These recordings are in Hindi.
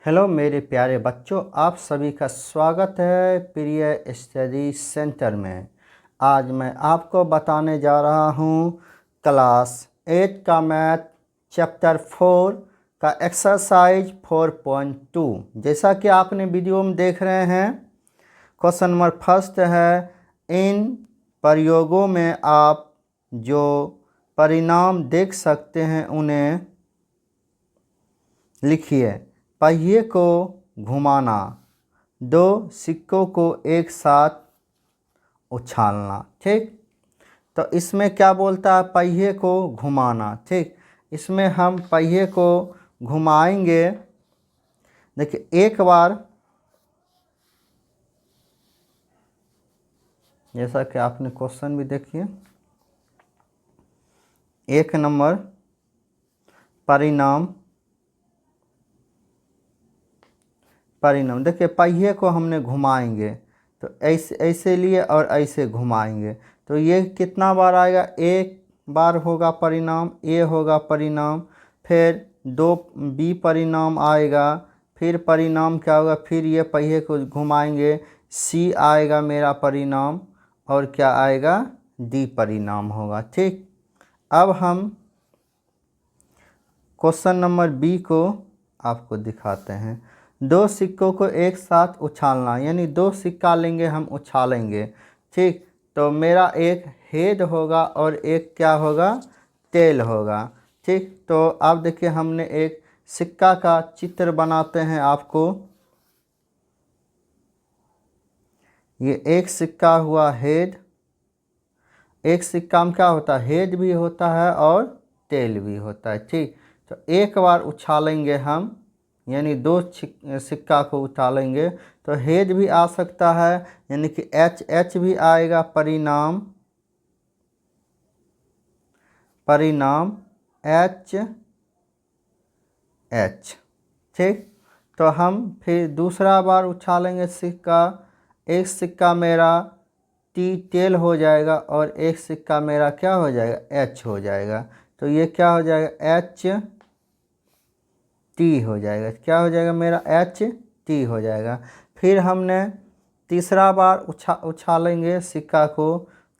हेलो मेरे प्यारे बच्चों, आप सभी का स्वागत है प्रिय स्टडी सेंटर में। आज मैं आपको बताने जा रहा हूँ क्लास 8 का मैथ चैप्टर 4 का एक्सरसाइज 4.2। जैसा कि आपने वीडियो में देख रहे हैं, क्वेश्चन नंबर फर्स्ट है, इन प्रयोगों में आप जो परिणाम देख सकते हैं उन्हें लिखिए। पहिए को घुमाना, दो सिक्कों को एक साथ उछालना। ठीक, तो इसमें क्या बोलता है? पहिए को घुमाना। ठीक, इसमें हम पहिए को घुमाएंगे। देखिए, एक बार जैसा कि आपने क्वेश्चन भी देखिए, एक नंबर परिणाम देखिए, पहिए को हमने घुमाएंगे तो ऐसे ऐसे लिए और ऐसे घुमाएंगे तो ये कितना बार आएगा? एक बार होगा परिणाम, ए होगा परिणाम, फिर दो बी परिणाम आएगा, फिर परिणाम क्या होगा? फिर ये पहिए को घुमाएंगे, सी आएगा मेरा परिणाम, और क्या आएगा? डी परिणाम होगा। ठीक, अब हम क्वेश्चन नंबर बी को आपको दिखाते हैं। दो सिक्कों को एक साथ उछालना, यानी दो सिक्का लेंगे, हम उछालेंगे। ठीक, तो मेरा एक हेड होगा और एक क्या होगा? टेल होगा। ठीक, तो अब देखिए, हमने एक सिक्का का चित्र बनाते हैं आपको। ये एक सिक्का हुआ हेड, एक सिक्का में क्या होता है? हेड भी होता है और टेल भी होता है। ठीक, तो एक बार उछालेंगे हम, यानी दो सिक्का को उछालेंगे तो हेड भी आ सकता है, यानी कि एच भी आएगा परिणाम एच। ठीक, तो हम फिर दूसरा बार उछालेंगे सिक्का, एक सिक्का मेरा टी टेल हो जाएगा और एक सिक्का मेरा क्या हो जाएगा? एच हो जाएगा। तो ये क्या हो जाएगा? एच टी हो जाएगा। क्या हो जाएगा मेरा? एच टी हो जाएगा। फिर हमने तीसरा बार उछालेंगे सिक्का को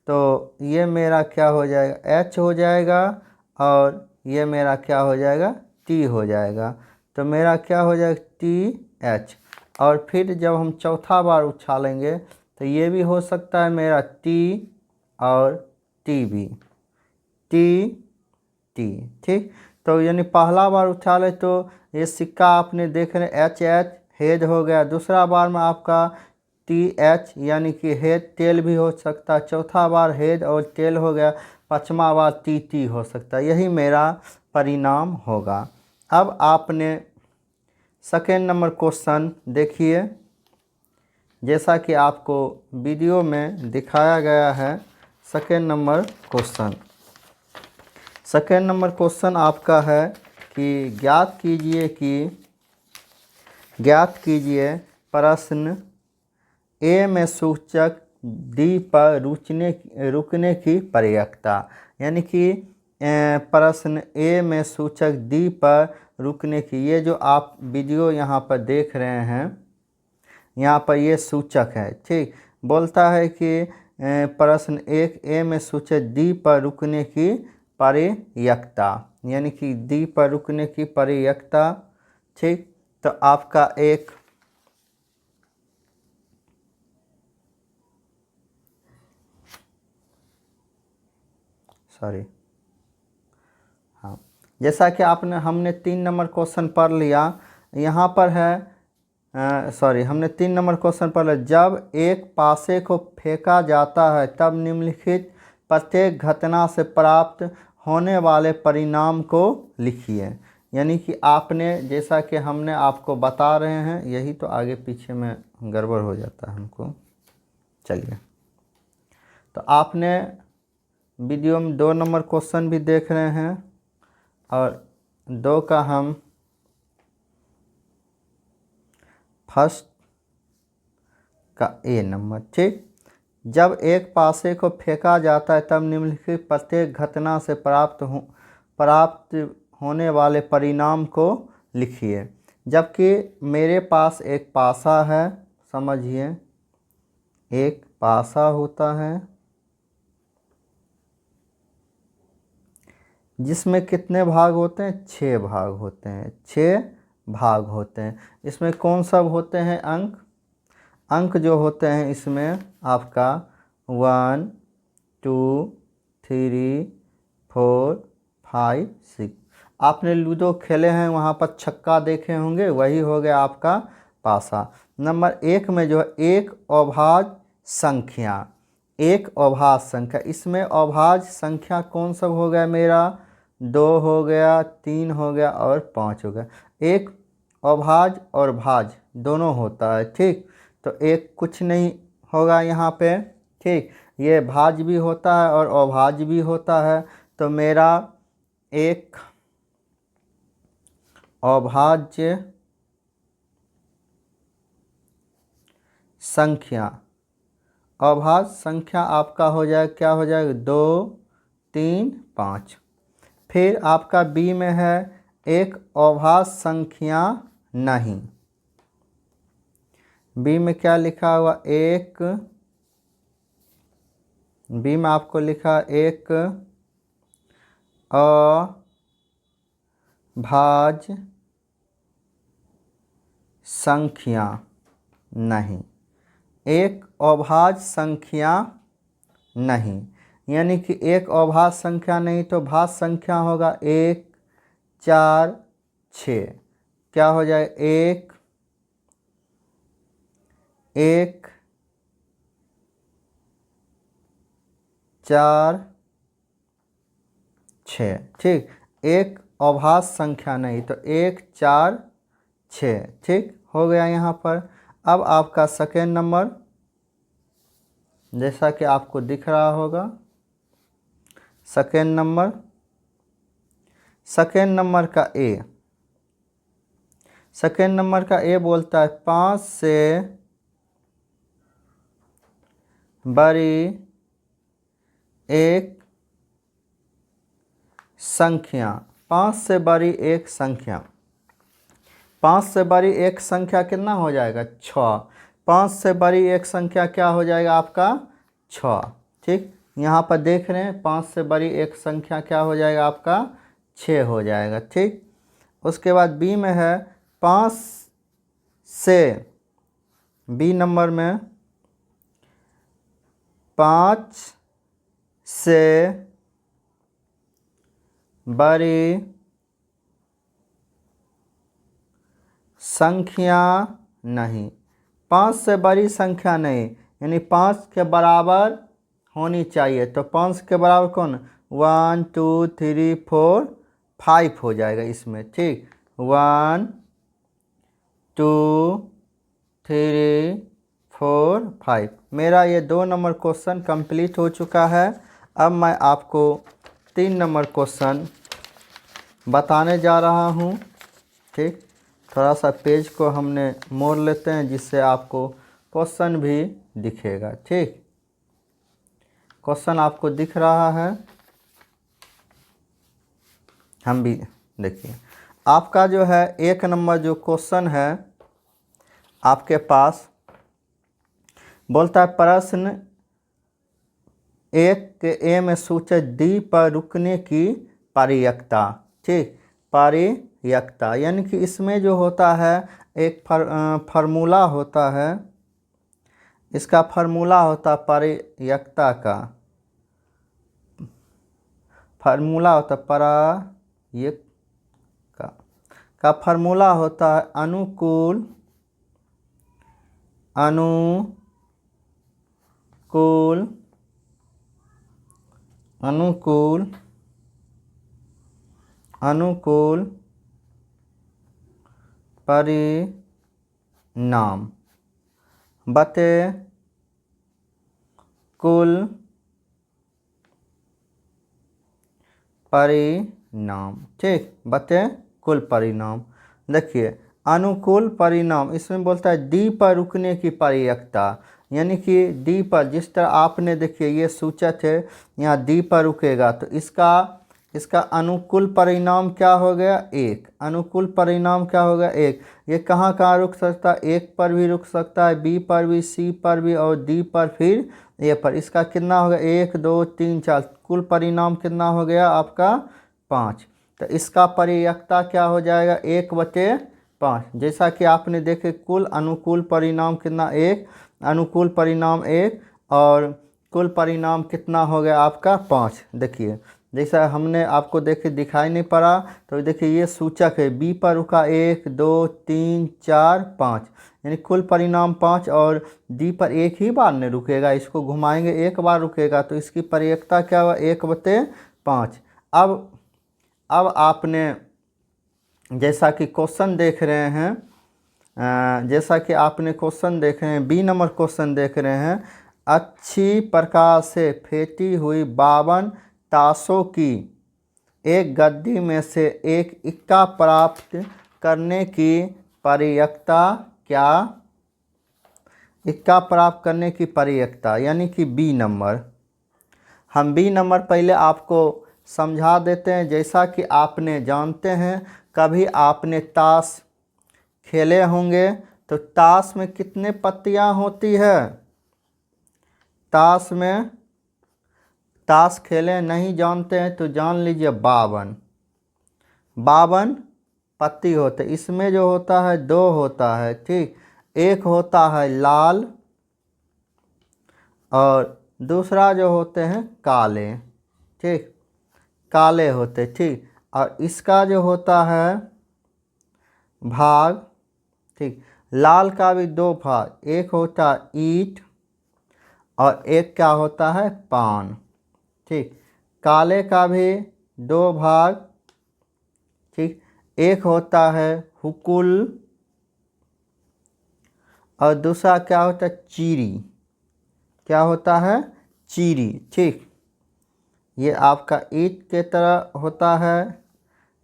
तो ये मेरा क्या हो जाएगा? एच हो जाएगा, और ये मेरा क्या हो जाएगा? टी हो जाएगा। तो मेरा क्या हो जाएगा? T H. और फिर जब हम चौथा बार उछालेंगे तो ये भी हो सकता है मेरा टी और टी भी, टी। ठीक, तो यानी पहला बार उछाले तो ये सिक्का आपने देख रहे एच हेड हो गया। दूसरा बार में आपका टी एच, यानी कि हेड टेल भी हो सकता है। चौथा बार हेड और टेल हो गया। पांचवा बार टी हो सकता है। यही मेरा परिणाम होगा। अब आपने सेकेंड नंबर क्वेश्चन देखिए, जैसा कि आपको वीडियो में दिखाया गया है। सेकेंड नंबर क्वेश्चन आपका है कि ज्ञात कीजिए प्रश्न ए में सूचक डी पर रुकने की प्रयोक्ता। यानी कि प्रश्न ए में सूचक डी पर रुकने की, ये जो आप वीडियो यहाँ पर देख रहे हैं, यहाँ पर ये सूचक है। ठीक, बोलता है कि प्रश्न एक ए में सूचक डी पर रुकने की प्रयोक्ता, यानी कि डी पर रुकने की प्रयोक्ता। ठीक, तो आपका एक हाँ, जैसा कि हमने 3 नंबर क्वेश्चन पढ़ लिया। यहाँ पर है हमने 3 नंबर क्वेश्चन पढ़ लिया। जब एक पासे को फेंका जाता है तब निम्नलिखित प्रत्येक घटना से प्राप्त होने वाले परिणाम को लिखिए। यानी कि आपने, जैसा कि हमने आपको बता रहे हैं, यही तो आगे पीछे में गड़बड़ हो जाता है हमको। चलिए, तो आपने वीडियो में 2 नंबर क्वेश्चन भी देख रहे हैं और 2 का हम फर्स्ट का ए नंबर। ठीक, जब एक पासे को फेंका जाता है तब निम्नलिखित प्रत्येक घटना से प्राप्त होने वाले परिणाम को लिखिए। जबकि मेरे पास एक पासा है, समझिए एक पासा होता है जिसमें कितने भाग होते हैं, 6 भाग होते हैं, 6 भाग होते हैं। इसमें कौन सब होते हैं अंक, अंक जो होते हैं इसमें आपका 1 2 3 4 5 6। आपने लूडो खेले हैं, वहाँ पर छक्का देखे होंगे, वही हो गया आपका पासा। नंबर 1 में जो है एक अभाज्य संख्या, एक अभाज्य संख्या, इसमें अभाज्य संख्या कौन सब हो गया मेरा, 2 हो गया, 3 हो गया और 5 हो गया। एक अभाज्य और भाज्य दोनों होता है, ठीक। तो एक कुछ नहीं होगा यहाँ पे, ठीक। ये भाज्य भी होता है और अभाज्य भी होता है। तो मेरा एक अभाज्य संख्या, अभाज्य संख्या आपका हो जाएगा, क्या हो जाएगा, 2 3 5। फिर आपका बी में है एक अभाज्य संख्या नहीं। बी में क्या लिखा हुआ, एक, बी में आपको लिखा एक अभाज्य संख्या नहीं, एक अभाज्य संख्या नहीं, यानी कि एक अभाज्य संख्या नहीं तो भाज्य संख्या होगा 1 4 6। क्या हो जाए, 1 1 4 6, ठीक। एक अभाज्य संख्या नहीं तो 1 4 6, ठीक हो गया यहाँ पर। अब आपका सेकेंड नंबर, जैसा कि आपको दिख रहा होगा, सेकेंड नंबर, सेकेंड नंबर का ए, सेकेंड नंबर का ए बोलता है 5 से बड़ी एक संख्या, 5 से बड़ी एक संख्या, 5 से बड़ी एक संख्या कितना हो जाएगा, 6। 5 से बड़ी एक संख्या क्या हो जाएगा आपका, 6, ठीक। यहाँ पर देख रहे हैं 5 से बड़ी एक संख्या क्या हो जाएगा आपका, 6 हो जाएगा, ठीक। उसके बाद बी में है 5 से, बी नंबर में 5 से बड़ी संख्या नहीं, 5 से बड़ी संख्या नहीं, यानी 5 के बराबर होनी चाहिए। तो 5 के बराबर कौन, 1 2 3 4 5 हो जाएगा इसमें, ठीक। 1 2 3 4 5। मेरा ये 2 नंबर क्वेश्चन कंप्लीट हो चुका है। अब मैं आपको 3 नंबर क्वेश्चन बताने जा रहा हूँ, ठीक। थोड़ा सा पेज को हमने मोड़ लेते हैं जिससे आपको क्वेश्चन भी दिखेगा, ठीक। क्वेश्चन आपको दिख रहा है, हम भी देखिए। आपका जो है 1 नंबर जो क्वेश्चन है आपके पास, बोलता है प्रश्न 1 के ए में सूचित डी पर रुकने की प्रयिकता, ठीक। प्रयिकता यानी कि इसमें जो होता है एक फार्मूला होता है, इसका फार्मूला होता है प्रयिकता का, फार्मूला होता है का फार्मूला होता है अनुकूल परिणाम बटे कुल परिणाम, ठीक, बटे कुल परिणाम। देखिए अनुकूल परिणाम, इसमें बोलता है डी पर रुकने की प्रयिकता, यानी कि डी पर जिस तरह आपने देखिए ये सूचक है, यहाँ डी पर रुकेगा तो इसका इसका अनुकूल परिणाम क्या हो गया? 1। अनुकूल परिणाम क्या होगा? 1। ये कहाँ कहाँ रुक सकता है? 1 पर भी रुक सकता है, बी पर भी, सी पर भी और डी पर, फिर ए पर। इसका कितना होगा? 1 2 3 4। कुल परिणाम कितना हो गया आपका? 5। तो इसका परियकता क्या हो जाएगा? 1/5। जैसा कि आपने देखे कुल अनुकूल परिणाम कितना? 1। अनुकूल परिणाम 1 और कुल परिणाम कितना हो गया आपका? 5। देखिए जैसा हमने आपको देखे दिखाई नहीं पड़ा, तो देखिए ये सूचक है, बी पर रुका 1 2 3 4 5, यानी कुल परिणाम 5 और डी पर एक ही बार नहीं रुकेगा, इसको घुमाएंगे एक बार रुकेगा, तो इसकी परियकता क्या हुआ? 1/5। अब आपने जैसा कि क्वेश्चन देख रहे हैं, बी नंबर क्वेश्चन देख रहे हैं, अच्छी प्रकार से फेंटी हुई 52 ताशों की एक गद्दी में से एक इक्का प्राप्त करने की परियकता क्या? इक्का प्राप्त करने की परियकता यानी कि बी नंबर। हम बी नंबर पहले आपको समझा देते हैं। जैसा कि आपने जानते हैं, कभी आपने ताश खेले होंगे, तो ताश में कितने पत्तियां होती है? ताश खेले नहीं जानते हैं तो जान लीजिए 52 पत्ती होते। इसमें जो होता है 2 होता है, ठीक। एक होता है लाल और दूसरा जो होते हैं काले, ठीक, काले होते, ठीक। और इसका जो होता है भाग, ठीक, लाल का भी 2 भाग, एक होता है ईंट और एक क्या होता है? पान, ठीक। काले का भी 2 भाग, ठीक, एक होता है हुकुल और दूसरा क्या होता है? चीरी। क्या होता है? चीरी, ठीक। ये आपका ईंट के तरह होता है,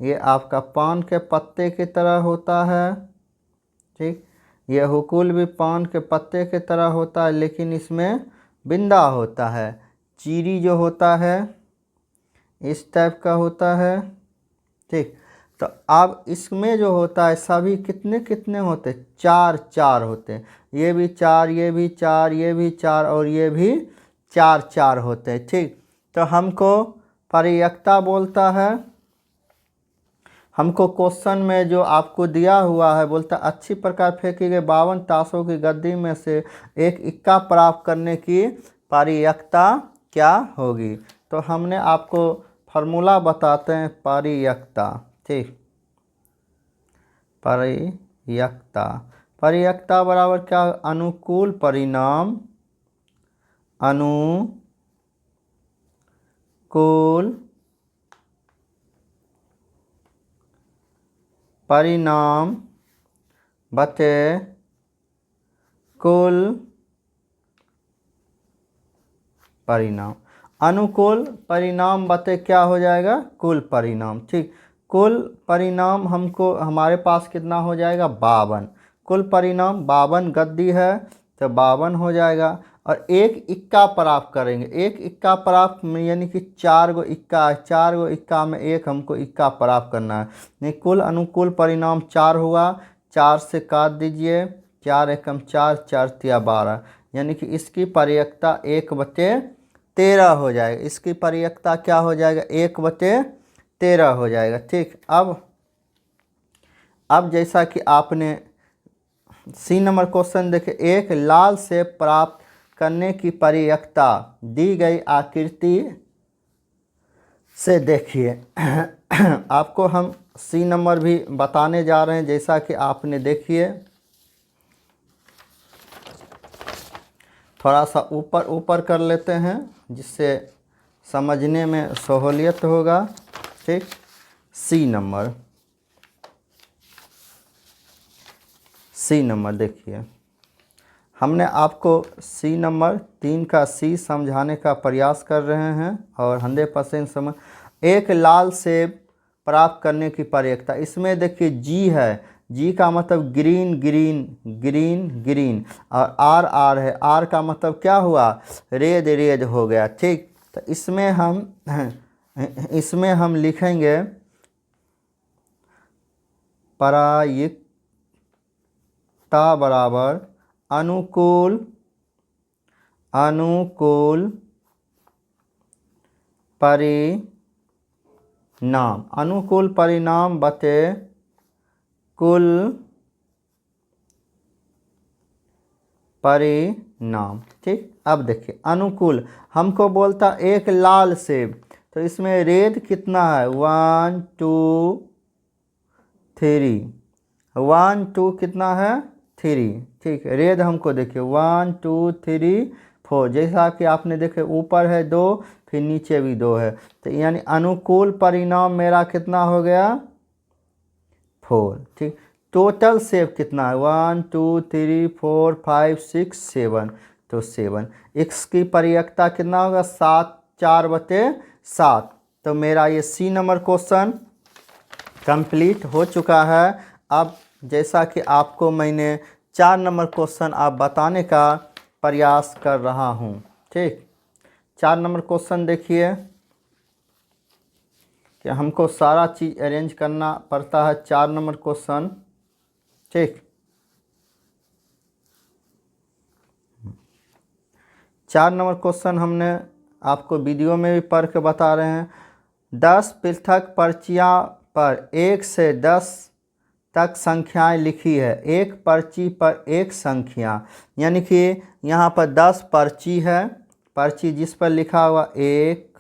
ये आपका पान के पत्ते की तरह होता है, ठीक। ये हुकुल भी पान के पत्ते की तरह होता है, लेकिन इसमें बिंदा होता है। चीरी जो होता है इस टाइप का होता है, ठीक। तो अब इसमें जो होता है सभी कितने कितने होते? 4 होते हैं। ये भी 4, ये भी 4, ये भी 4 और ये भी 4 होते हैं, ठीक। तो हमको परियकता बोलता है, हमको क्वेश्चन में जो आपको दिया हुआ है बोलता है अच्छी प्रकार फेंकी गई 52 ताशों की गद्दी में से एक इक्का प्राप्त करने की परियकता क्या होगी? तो हमने आपको फार्मूला बताते हैं परियकता, ठीक। परियकता बराबर क्या? अनुकूल परिणाम बटे कुल परिणाम। अनुकूल परिणाम बटे क्या हो जाएगा? कुल परिणाम, ठीक। कुल परिणाम हमको हमारे पास कितना हो जाएगा? 52। कुल परिणाम 52 गद्दी है तो 52 हो जाएगा। और एक इक्का प्राप्त करेंगे, एक इक्का प्राप्त यानी कि 4 गो इक्का है, 4 गो इक्का में एक हमको इक्का प्राप्त करना है। नहीं, कुल अनुकूल परिणाम 4 हुआ, 4 से काट दीजिए, 4 एकम 4, 4 तिया 12, यानी कि इसकी परियकता 1/13 हो जाएगा। इसकी परियकता क्या हो जाएगा? 1/13 हो जाएगा, ठीक। अब जैसा कि आपने सी नंबर क्वेश्चन देखे, एक लाल से प्राप्त करने की परियकता दी गई आकृति से देखिए। आपको हम सी नंबर भी बताने जा रहे हैं, जैसा कि आपने देखिए थोड़ा सा ऊपर कर लेते हैं जिससे समझने में सहूलियत होगा, ठीक। सी नंबर देखिए, हमने आपको सी नंबर 3 का सी समझाने का प्रयास कर रहे हैं और 100% समझ। एक लाल सेब प्राप्त करने की परियकता, इसमें देखिए जी है, जी का मतलब ग्रीन ग्रीन ग्रीन ग्रीन, और आर है, आर का मतलब क्या हुआ? रेड रेड हो गया, ठीक। तो इसमें हम इसमें हम लिखेंगे प्रायिकता बराबर अनुकूल परिणाम, अनुकूल परिणाम बटे कुल परिणाम। ठीक, अब देखिए अनुकूल हमको बोलता एक लाल सेब, तो इसमें रेड कितना है 1 2 3, 1 2 कितना है 3। ठीक, रेड हमको देखिए 1 2 3 4, जैसा कि आपने देखे ऊपर है 2 फिर नीचे भी 2 है, तो यानी अनुकूल परिणाम मेरा कितना हो गया 4। ठीक, टोटल सेब कितना है 1 2 3 4 5 6 7, तो 7। इसकी परियकता कितना होगा 7 4/7। तो मेरा ये सी नंबर क्वेश्चन कंप्लीट हो चुका है। अब जैसा कि आपको मैंने 4 नंबर क्वेश्चन आप बताने का प्रयास कर रहा हूँ। ठीक, 4 नंबर क्वेश्चन देखिए कि हमको सारा चीज़ अरेंज करना पड़ता है 4 नंबर क्वेश्चन। ठीक, 4 नंबर क्वेश्चन हमने आपको वीडियो में भी पढ़ के बता रहे हैं। 10 पृथक पर्चियाँ पर 1 से 10 तक संख्याएं लिखी है, एक पर्ची पर एक संख्या, यानी कि यहाँ पर 10 पर्ची है, पर्ची जिस पर लिखा हुआ 1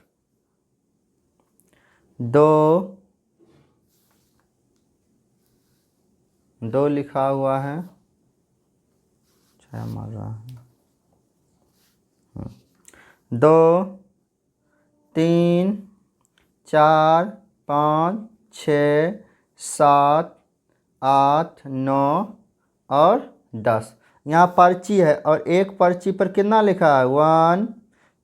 2 लिखा हुआ है, मार रहा है 2 3 4 5 6 7 8 9 और 10। यहाँ पर्ची है और एक पर्ची पर कितना लिखा है 1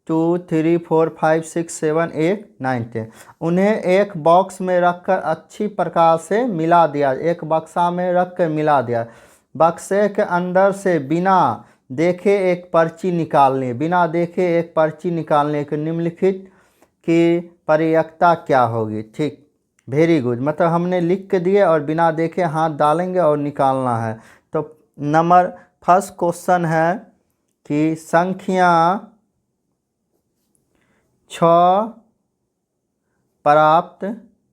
2 3 4 5 6 7 8 9 10। उन्हें एक बॉक्स में रखकर अच्छी प्रकार से मिला दिया, एक बक्सा में रख कर मिला दिया। बक्से के अंदर से बिना देखे एक पर्ची निकालने, बिना देखे एक पर्ची निकालने के निम्नलिखित की परियकता क्या होगी। ठीक, वेरी गुड, मतलब हमने लिख के दिए और बिना देखे हाथ डालेंगे और निकालना है। तो नंबर फर्स्ट क्वेश्चन है कि संख्या 6 प्राप्त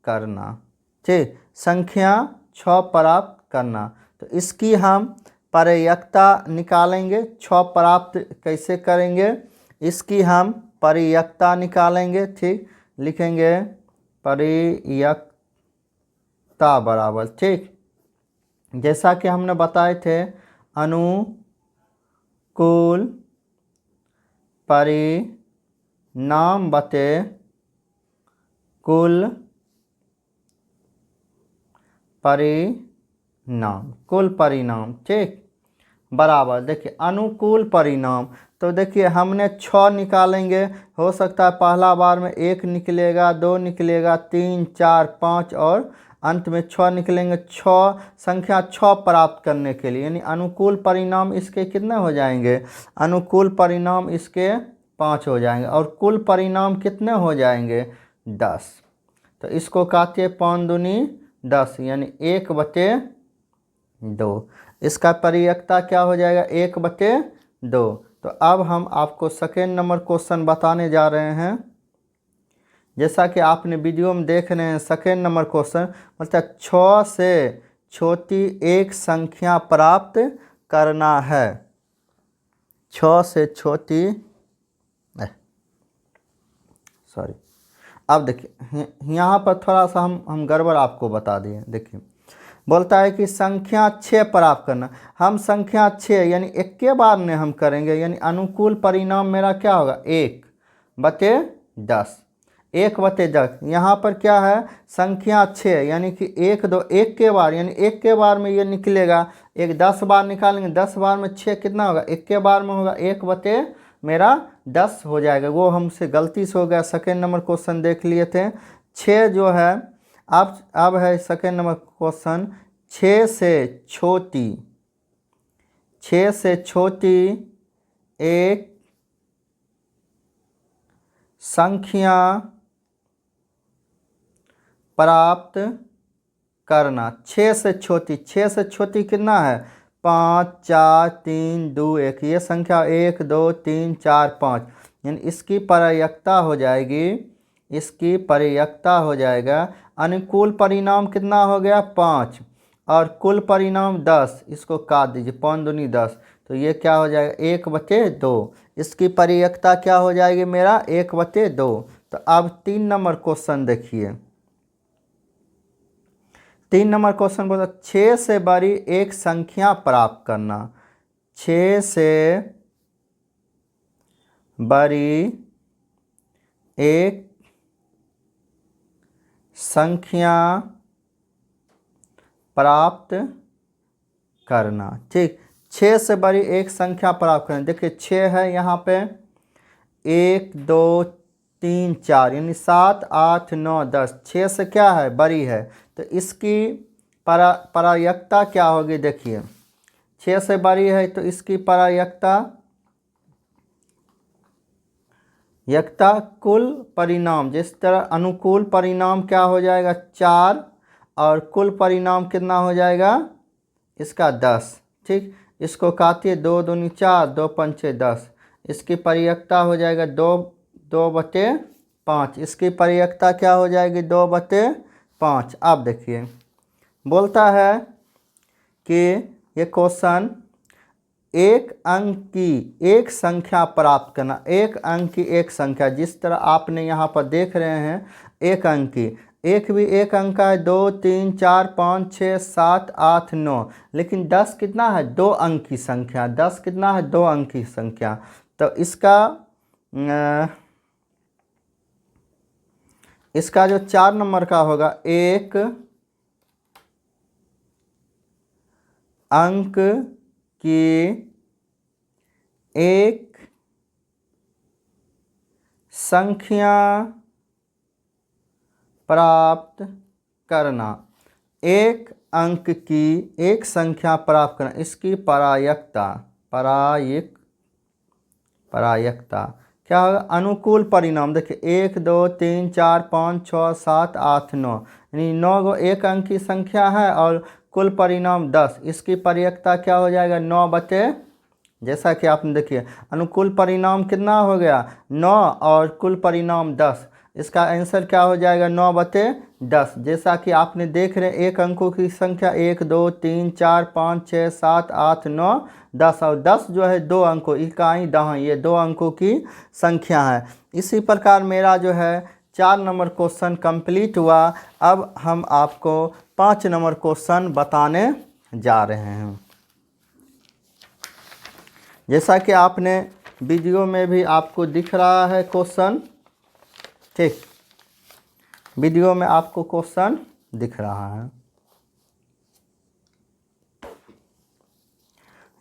करना। ठीक, संख्या 6 प्राप्त करना, तो इसकी हम परियकता निकालेंगे। 6 प्राप्त कैसे करेंगे, इसकी हम परियकता निकालेंगे। ठीक, लिखेंगे परियकता बराबर, ठीक, जैसा कि हमने बताए थे अनुकूल परिणाम बटे कुल परिणाम। ठीक, बराबर, देखिए अनुकूल परिणाम, तो देखिए हमने 6 निकालेंगे, हो सकता है पहला बार में 1 निकलेगा, 2 निकलेगा, 3 4 5 और अंत में 6 निकलेंगे। 6 संख्या 6 प्राप्त करने के लिए यानी अनुकूल परिणाम इसके कितने हो जाएंगे, अनुकूल परिणाम इसके 5 हो जाएंगे और कुल परिणाम कितने हो जाएंगे 10। तो इसको काटिए 5 दूनी 10 यानी 1/2। इसका परियकता क्या हो जाएगा 1/2। तो अब हम आपको सेकेंड नंबर क्वेश्चन बताने जा रहे हैं। जैसा कि आपने वीडियो में देख रहे हैं सेकेंड नंबर क्वेश्चन, मतलब 6 से छोटी एक संख्या प्राप्त करना है। 6 से छोटी, सॉरी, अब देखिए यहाँ पर थोड़ा सा हम गड़बड़ आपको बता दिए। देखिए बोलता है कि संख्या 6 प्राप्त करना, हम संख्या 6 यानी 1 के बार में हम करेंगे, यानी अनुकूल परिणाम मेरा क्या होगा 1/10। 1/10 यहाँ पर क्या है संख्या 6 यानी कि 1 2 1 के बार, यानी 1 के बार में ये निकलेगा, एक 10 बार निकालेंगे, 10 बार में 6 कितना होगा 1 के बार में होगा 1/10 हो जाएगा। वो हमसे गलती से हो गया, सेकेंड नंबर क्वेश्चन देख लिए थे। 6 जो है अब है सेकेंड नंबर क्वेश्चन, 6 से छोटी एक संख्या प्राप्त करना। 6 से छोटी, 6 से छोटी कितना है? 5, 4, 3, 2, 1। ये संख्या 1, 2, 3, 4, 5, यानी इसकी प्रयक्ता हो जाएगी, इसकी प्रयक्ता हो जाएगा। अनुकूल परिणाम कितना हो गया? 5, और कुल परिणाम 10। इसको काट दीजिए, 5 दूनी 10, तो ये क्या हो जाएगा? 1/2। इसकी प्रयक्ता क्या हो जाएगी मेरा? 1/2। तो अब 3 नंबर क्वेश्चन देखिए। 3 नंबर क्वेश्चन बोला 6 से बड़ी एक संख्या प्राप्त करना। 6 से बड़ी एक संख्या प्राप्त करना। ठीक, 6 से बड़ी एक संख्या प्राप्त करना। देखिए 6 है यहाँ पे, 1, 2, 3, 4, यानी 7, 8, 9, 10। 6 से क्या है? बड़ी है। तो इसकी प्रायक्ता क्या होगी? देखिए 6 से बड़ी है तो इसकी प्रायक्ता कुल परिणाम, जिस तरह अनुकूल परिणाम क्या हो जाएगा? 4, और कुल परिणाम कितना हो जाएगा इसका? 10। ठीक, इसको काटिए, 2 दूनी 4, 2 पंचे 10। इसकी प्रयक्ता हो जाएगा 2/5। इसकी प्रयक्ता क्या हो जाएगी? 2/5। अब देखिए बोलता है कि ये क्वेश्चन एक अंक की एक संख्या प्राप्त करना। एक अंक की एक संख्या, जिस तरह आपने यहाँ पर देख रहे हैं एक अंक की, एक भी एक अंक का है, 2, 3, 4, 5, 6, 7, 8, 9। लेकिन 10 कितना है? 2 अंक की संख्या। 10 कितना है? 2 अंक की संख्या। तो इसका जो 4 नंबर का होगा, एक अंक की एक संख्या प्राप्त करना। एक अंक की एक संख्या प्राप्त करना, इसकी प्रायक्ता क्या होगा? अनुकूल परिणाम। देखिए 1, 2, 3, 4, 5, 6, 7, 8, 9, यानी 9 गो एक अंक की संख्या है और कुल परिणाम 10। इसकी प्रयक्ता क्या हो जाएगा? 9/, जैसा कि आपने देखिए अनुकूल परिणाम कितना हो गया? 9, और कुल परिणाम 10। इसका आंसर क्या हो जाएगा? 9/10। जैसा कि आपने देख रहे हैं एक अंकों की संख्या 1, 2, 3, 4, 5, 6, 7, 8, 9, 10, और 10 जो है 2 अंकों, इकाई दहाई, ये 2 अंकों की संख्या है। इसी प्रकार मेरा जो है 4 नंबर क्वेश्चन कंप्लीट हुआ। अब हम आपको 5 नंबर क्वेश्चन बताने जा रहे हैं। जैसा कि आपने वीडियो में भी आपको दिख रहा है क्वेश्चन, ठीक, वीडियो में आपको क्वेश्चन दिख रहा है।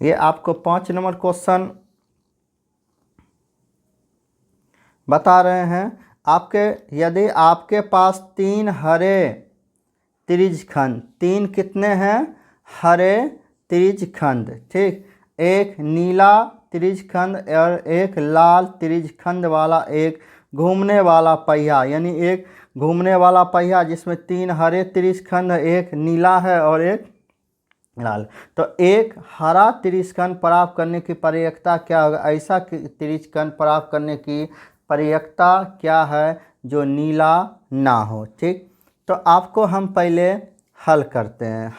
ये आपको 5 नंबर क्वेश्चन बता रहे हैं। यदि आपके पास 3 हरे त्रिज्यखंड, 3 कितने हैं? हरे त्रिज्यखंड, ठीक, एक नीला त्रिज्यखंड और एक लाल त्रिज्यखंड वाला एक घूमने वाला पहिया, यानी एक घूमने वाला पहिया जिसमें 3 हरे त्रिज्यखंड, एक नीला है और एक लाल। तो एक हरा त्रिज्यखंड प्राप्त करने की प्रयक्ता क्या होगा? ऐसा त्रिज्यखंड प्राप्त करने की प्रयक्ता क्या है जो नीला ना हो? ठीक, तो आपको हम पहले हल करते हैं।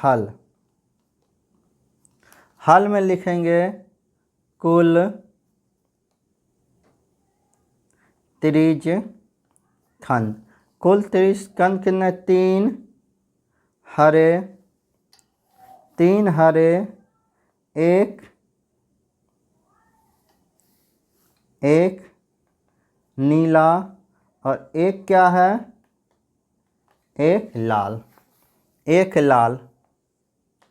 हल में लिखेंगे कुल त्रिज्यखंड। कुल त्रिज्यखंड कितने? 3 हरे, एक नीला और एक क्या है? एक लाल,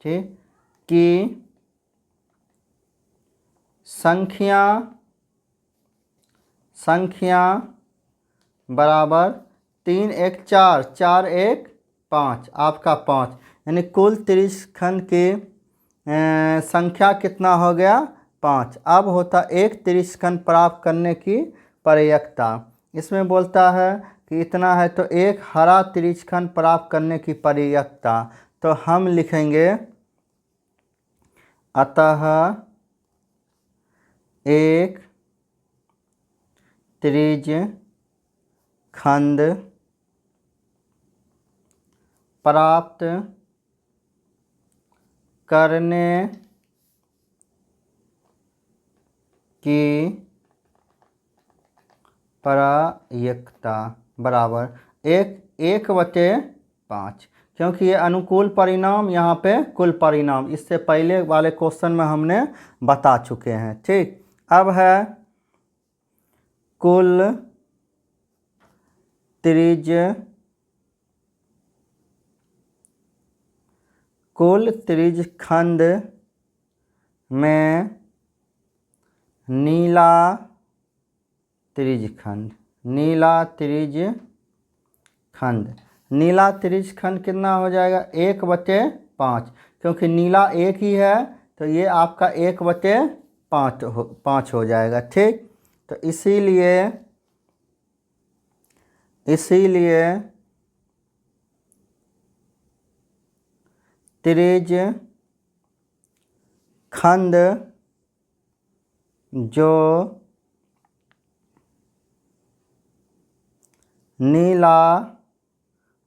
ठीक, की संख्या बराबर 3, 1, 4, 4, 1, 5, आपका 5, यानी कुल त्रिज्यखंड की संख्या कितना हो गया? 5। अब होता एक त्रिज्यखंड प्राप्त करने की प्रयक्ता। इसमें बोलता है कि इतना है, तो एक हरा त्रिज्यखंड प्राप्त करने की प्रक्रिया, तो हम लिखेंगे अतः एक त्रिज्यखंड प्राप्त करने की प्रक्रिया बराबर 1/5, क्योंकि ये अनुकूल परिणाम यहाँ पे कुल परिणाम इससे पहले वाले क्वेश्चन में हमने बता चुके हैं। ठीक, अब है कुल त्रिज्यखंड में नीला त्रिज्यखंड कितना हो जाएगा, 1/5, क्योंकि नीला एक ही है तो ये आपका 1/5 हो जाएगा। ठीक, तो इसीलिए त्रिज्यखंड जो नीला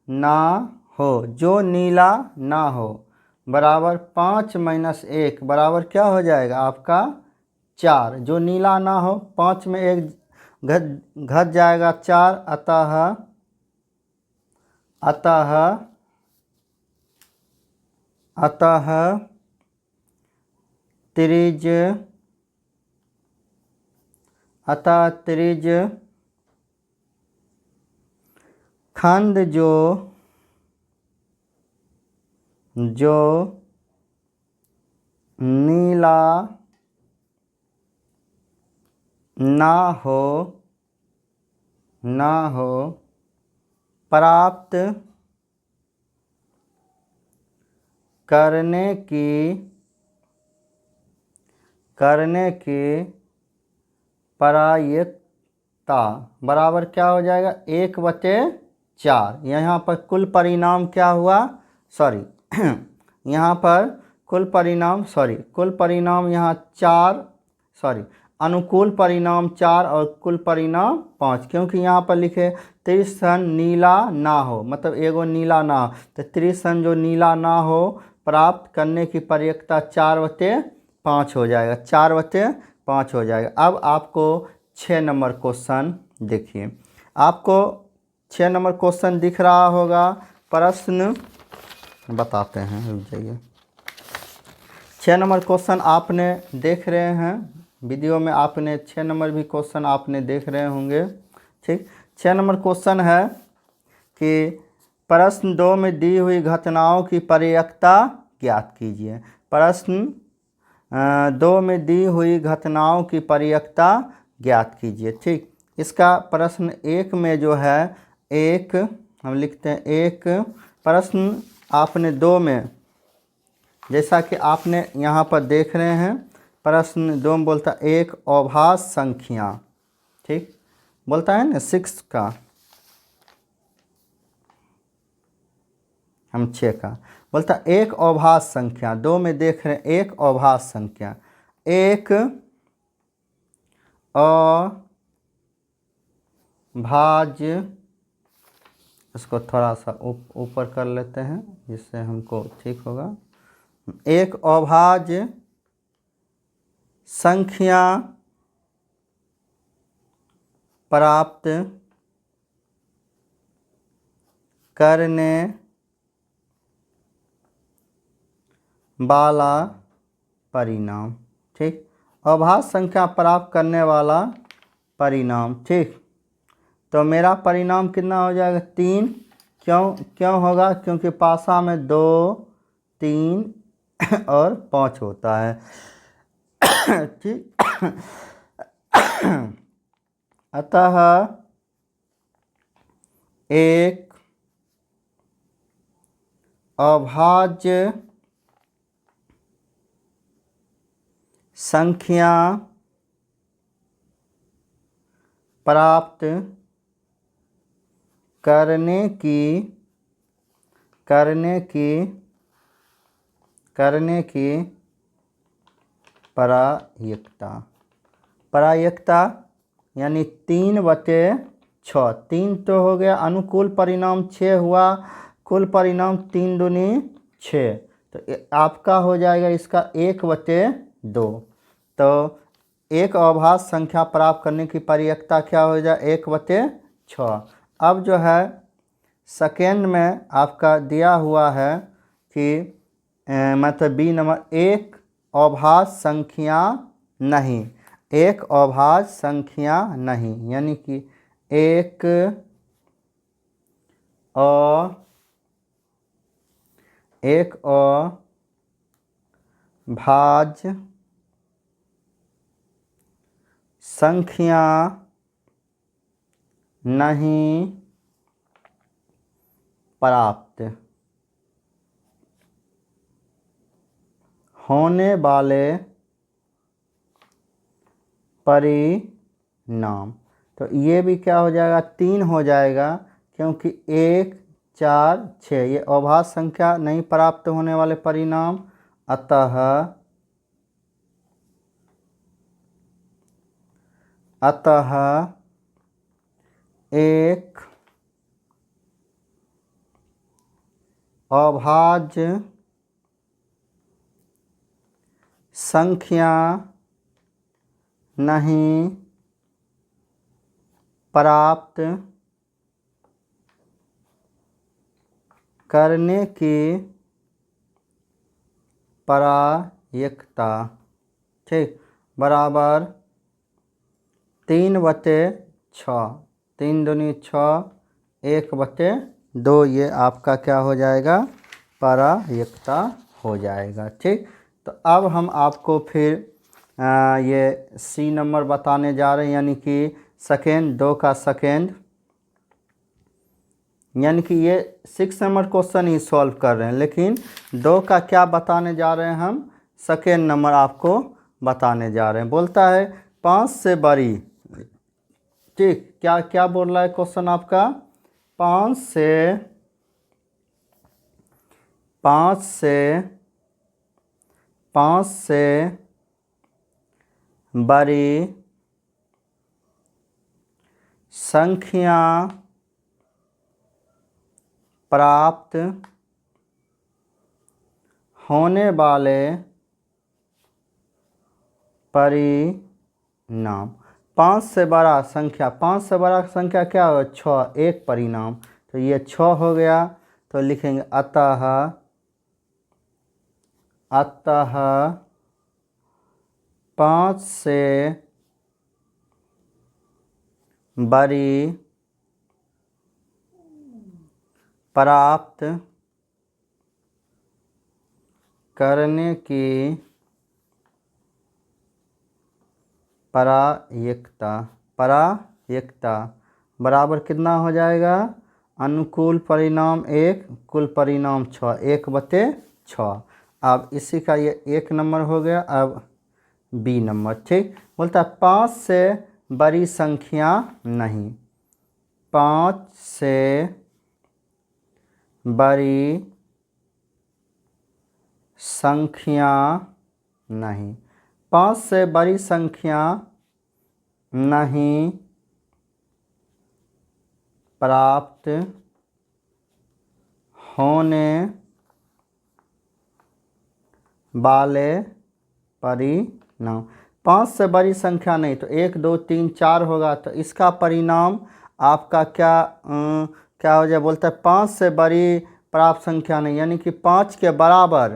ना हो बराबर 5 - 1 बराबर क्या हो जाएगा आपका 4। जो नीला ना हो 5 में 1 घट जाएगा 4, अतः त्रिज्यखंड जो नीला ना हो प्राप्त करने की प्रक्रिया बराबर क्या हो जाएगा 1/4। यहाँ पर कुल परिणाम क्या हुआ, यहाँ पर कुल परिणाम यहाँ 4, अनुकूल परिणाम 4 और कुल परिणाम 5, क्योंकि यहाँ पर लिखे त्रिज्यखंड नीला ना हो, मतलब एगो नीला ना हो, तो त्रिज्यखंड जो नीला ना हो प्राप्त करने की प्रक्रिया 4/5 हो जाएगा, 4/5 हो जाएगा। अब आपको 6 नंबर क्वेश्चन देखिए, आपको 6 नंबर क्वेश्चन दिख रहा होगा। प्रश्न बताते हैं, रुक जाइए। 6 नंबर क्वेश्चन आपने देख रहे हैं वीडियो में, आपने 6 नंबर भी क्वेश्चन आपने देख रहे होंगे। ठीक, 6 नंबर क्वेश्चन है कि प्रश्न 2 में दी हुई घटनाओं की प्रक्रिया ज्ञात कीजिए। प्रश्न 2 में दी हुई घटनाओं की प्रक्रिया ज्ञात कीजिए। ठीक, इसका प्रश्न 1 में जो है हम लिखते हैं प्रश्न आपने 2 में, जैसा कि आपने यहाँ पर देख रहे हैं, प्रश्न 2 में बोलता एक अभाज्य संख्या, ठीक बोलता है ना 6 का, हम 6 का बोलता एक अभाज्य संख्या। 2 में देख रहे हैं एक अभाज्य संख्या, एक अभाज्य, इसको थोड़ा सा ऊपर कर लेते हैं जिससे हमको ठीक होगा। एक अभाज्य संख्या प्राप्त करने वाला परिणाम, ठीक, अभाज्य संख्या प्राप्त करने वाला परिणाम। ठीक, तो मेरा परिणाम कितना हो जाएगा 3। क्यों होगा, क्योंकि पासा में 2, 3 और 5 होता है। ठीक, अतः एक अभाज्य संख्या प्राप्त करने की प्रायिकता। प्रायिकता यानी 3/6। 3 तो हो गया, अनुकूल परिणाम 6 हुआ, कुल परिणाम 3 दूनी 6, तो आपका हो जाएगा इसका 1/2। तो एक अभाज्य संख्या प्राप्त करने की प्रायिकता क्या हो जाए, 1/6। अब जो है सेकेंड में आपका दिया हुआ है कि मतलब बी नंबर, एक अभाज्य संख्या नहीं, एक अभाज्य संख्या नहीं, यानी कि एक अभाज्य संख्या नहीं प्राप्त होने वाले परिणाम। तो ये भी क्या हो जाएगा, 3 हो जाएगा, क्योंकि 1, 4, 6 ये अभाज्य संख्या नहीं प्राप्त होने वाले परिणाम। अतः एक अभाज्य संख्या नहीं प्राप्त करने की प्रायिकता, ठीक, बराबर 3/6। 3 दूनी 6, 1/2, ये आपका क्या हो जाएगा, प्रायिकता हो जाएगा। ठीक, तो अब हम आपको फिर ये सी नंबर बताने जा रहे हैं, यानी कि सेकेंड, 2 का सेकेंड, यानी कि ये 6 नंबर क्वेश्चन ही सॉल्व कर रहे हैं, लेकिन 2 का क्या बताने जा रहे हैं हम, सेकेंड नंबर आपको बताने जा रहे हैं। बोलता है 5 से बड़ी, ठीक, क्या क्या बोल रहा है क्वेश्चन आपका, 5 से बड़ी संख्या प्राप्त होने वाले परिणाम। 5 से बड़ा संख्या, 5 से बड़ा संख्या क्या हो, 6, एक परिणाम, तो ये 6 हो गया। तो लिखेंगे अतः 5 से बड़ी प्राप्त करने की प्रायिकता बराबर कितना हो जाएगा, अनुकूल परिणाम 1, कुल परिणाम 6, 1/6। अब इसी का ये 1 नंबर हो गया। अब बी नंबर, ठीक, बोलता है 5 से बड़ी संख्या नहीं, 5 से बड़ी संख्या नहीं, 5 से बड़ी संख्या नहीं प्राप्त होने वाले परिणाम। 5 से बड़ी संख्या नहीं, तो 1, 2, 3, 4 होगा, तो इसका परिणाम आपका क्या हो जाए, बोलता है 5 से बड़ी प्राप्त संख्या नहीं, यानी कि 5 के बराबर,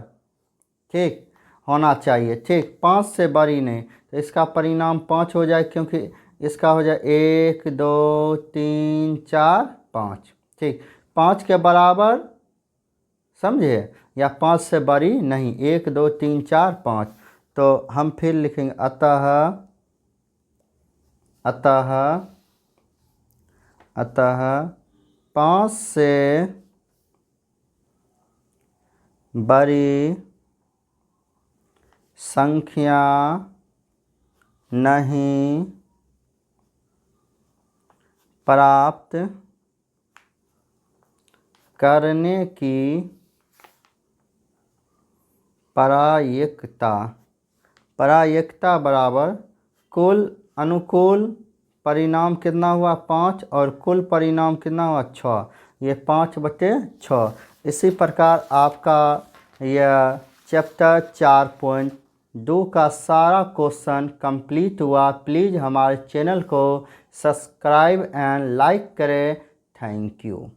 ठीक, होना चाहिए, ठीक, 5 से बड़ी नहीं, तो इसका परिणाम 5 हो जाए, क्योंकि इसका हो जाए 1, 2, 3, 4, 5, ठीक, 5 के बराबर, समझे, या 5 से बड़ी नहीं, 1, 2, 3, 4, 5। तो हम फिर लिखेंगे अतः 5 से बड़ी संख्या नहीं प्राप्त करने की प्रायिकता, प्रायिकता बराबर कुल अनुकूल परिणाम कितना हुआ 5 और कुल परिणाम कितना हुआ 6, ये 5/6। इसी प्रकार आपका यह चैप्टर 4.2 का सारा क्वेश्चन कंप्लीट हुआ। प्लीज़ हमारे चैनल को सब्सक्राइब एंड लाइक करें। Thank you.